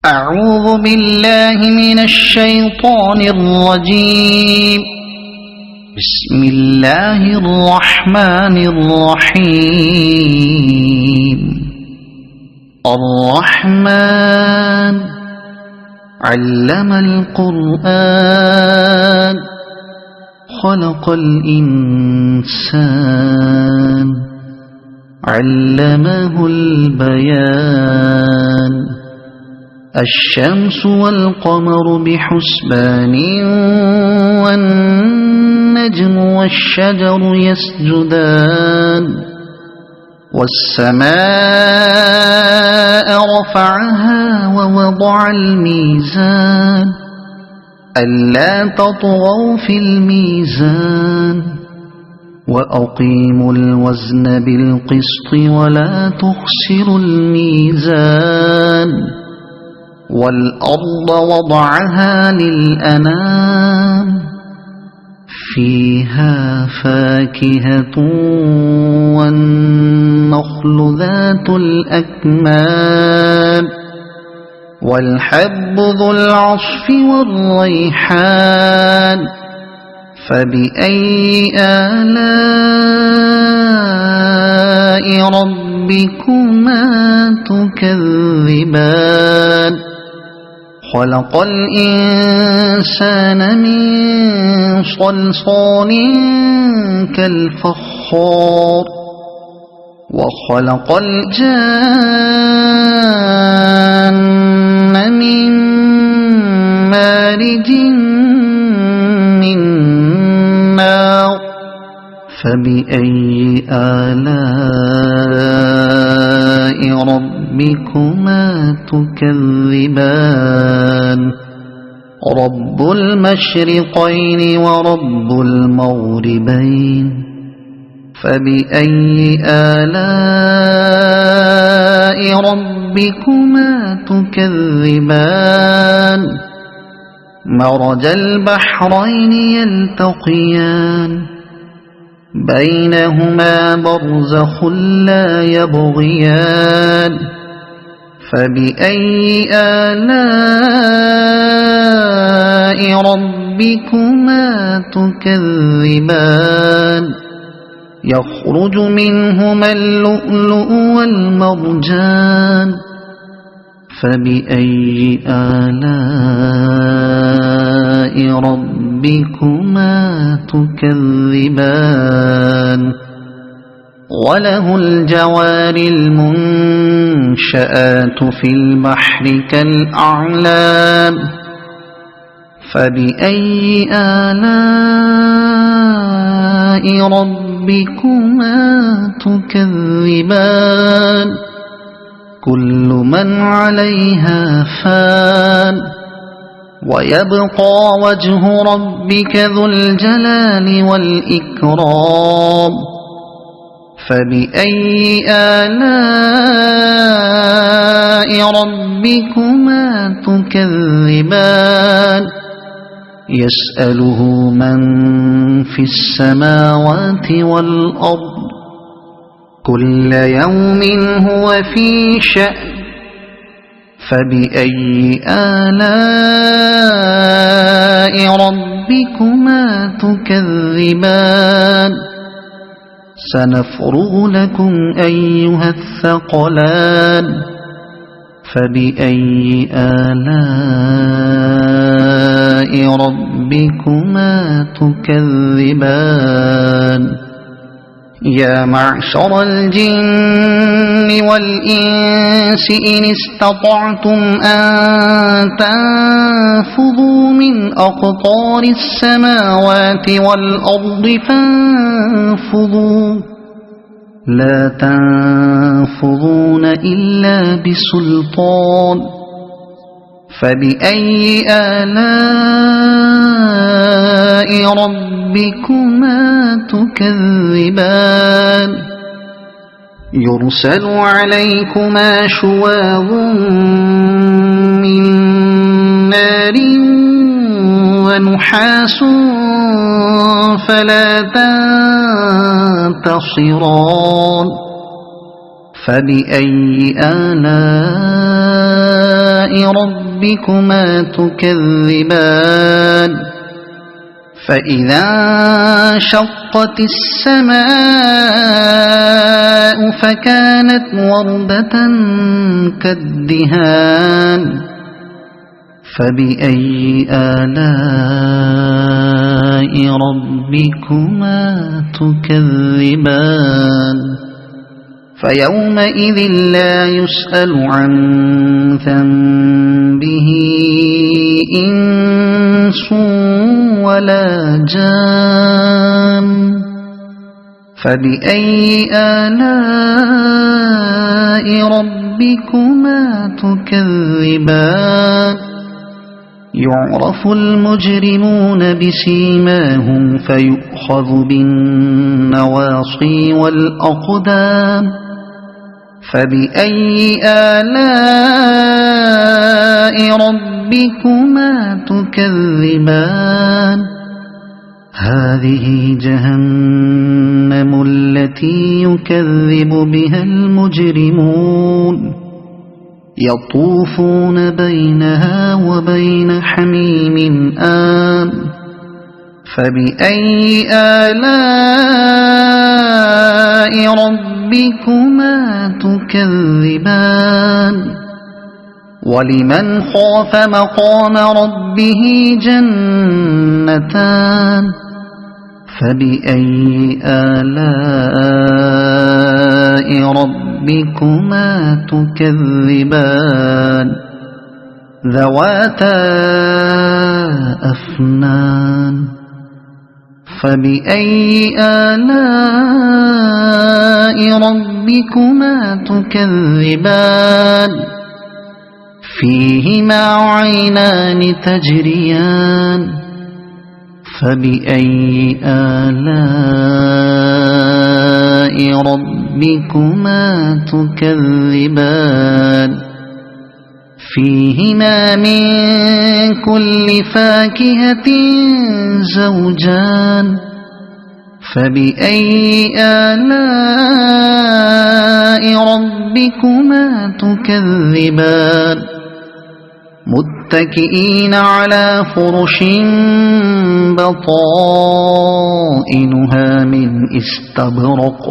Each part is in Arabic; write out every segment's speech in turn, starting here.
أعوذ بالله من الشيطان الرجيم. بسم الله الرحمن الرحيم. الرحمن علم القرآن خلق الإنسان علمه البيان. الشمس والقمر بحسبان والنجم والشجر يسجدان. والسماء رفعها ووضع الميزان ألا تطغوا في الميزان وأقيموا الوزن بالقسط ولا تخسروا الميزان. والأرض وضعها للأنام فيها فاكهة والنخل ذات الأكمام والحب ذو العصف والريحان. فبأي آلاء ربكما تكذبان. خلق الإنسان من صلصال كالفخار وخلق الجان من مارج من نار. فبأي آلاء ربكما تكذبان. رب المشرقين ورب المغربين. فبأي آلاء ربكما تكذبان. مرج البحرين يلتقيان بينهما برزخ لا يبغيان. فبأي آلاء ربكما تكذبان. يخرج منهما اللؤلؤ والمرجان. فبأي آلاء ربكما تكذبان. وله الجوار المنشآت في البحر كالأعلام. فبأي آلاء ربكما تكذبان. كل من عليها فان ويبقى وجه ربك ذو الجلال والإكرام. فبأي آلاء ربكما تكذبان. يسأله من في السماوات والأرض كل يوم هو في شأن. فبأي آلاء ربكما تكذبان. سنفرغ لكم أيها الثقلان. فبأي آلاء ربكما تكذبان. يا معشر الجن والإنس إن استطعتم أن تنفذوا من أقطار السماوات والأرض فانفذوا لا تنفذون إلا بسلطان. فبأي آلاء ربكما تكذبان. يرسل عليكما شواظ من نار ونحاس فلا تنتصران. فبأي آلاء ربكما تكذبان فإذا انشقت السماء فكانت وردة كالدهان فبأي آلاء ربكما تكذبان فيومئذ لا يسأل عن ذنبه إنس ولا جان فبأي آلاء ربكما تكذبان يعرف المجرمون بسيماهم فيؤخذ بالنواصي والأقدام فبأي آلاء ربكما تكذبان هذه جهنم التي يكذب بها المجرمون يطوفون بينها وبين حميم آن فبأي آلاء ربكما تكذبان ولمن خاف مقام ربه جنتان فبأي آلاء ربكما تكذبان ذواتا أفنان فبأي آلاء ربكما تكذبان فيهما عينان تجريان فبأي آلاء ربكما تكذبان فيهما من كل فاكهة زوجان فبأي آلاء ربكما تكذبان متكئين على فرش بطائنها من استبرق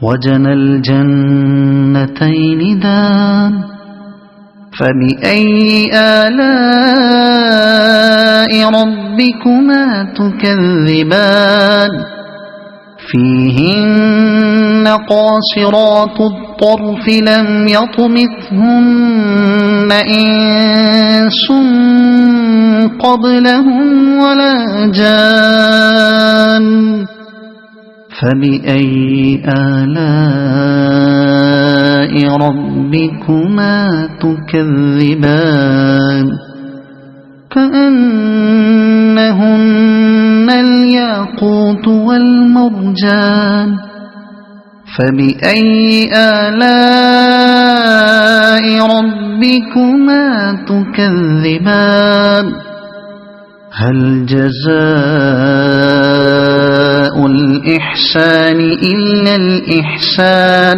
وجنى الجنتين دان فبأي آلاء ربكما تكذبان فيهن قاصرات الطرف لم يطمثهن إنس قبلهم ولا جان فبأي آلاء ربكما تكذبان كأنهن الياقوت والمرجان فبأي آلاء ربكما تكذبان هل جزاء الإحسان إلا الإحسان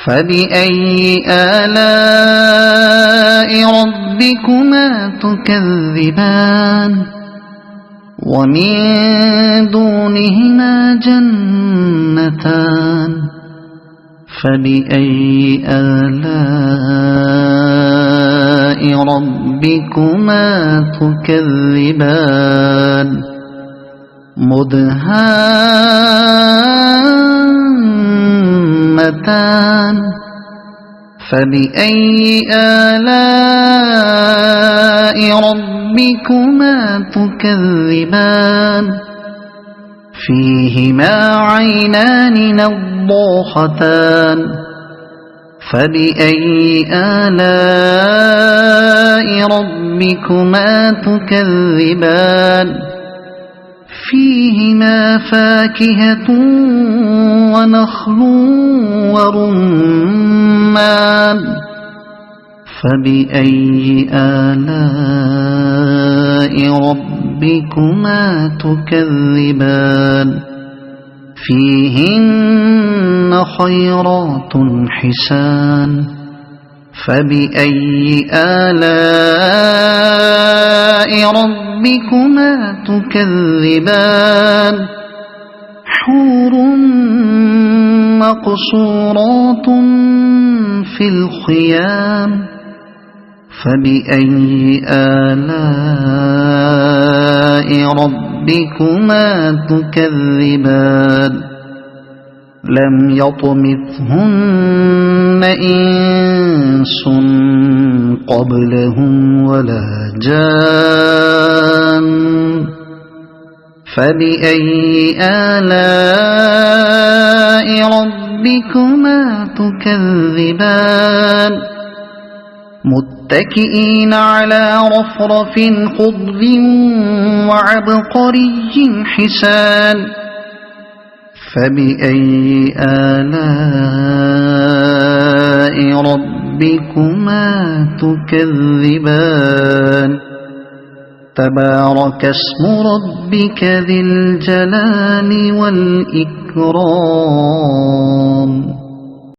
فبأي آلاء ربكما تكذبان ومن دونهما جنتان فبأي آلاء ربكما تكذبان مدهامتان فبأي آلاء ربكما تكذبان فيهما عينان نضاختان فبأي آلاء ربكما تكذبان فيهما فاكهة ونخل ورمان فبأي آلاء ربكما تكذبان فيهن خيرات حسان فبأي آلاء ربكما تكذبان حور مقصورات في الخيام فبأي آلاء ربكما تكذبان لم يطمثهن إنس قبلهم ولا جان فبأي آلاء ربكما تكذبان متكئين على رفرف خضر وعبقري حسان فبأي آلاء ربكما تكذبان تبارك اسم ربك ذي الجلال والإكرام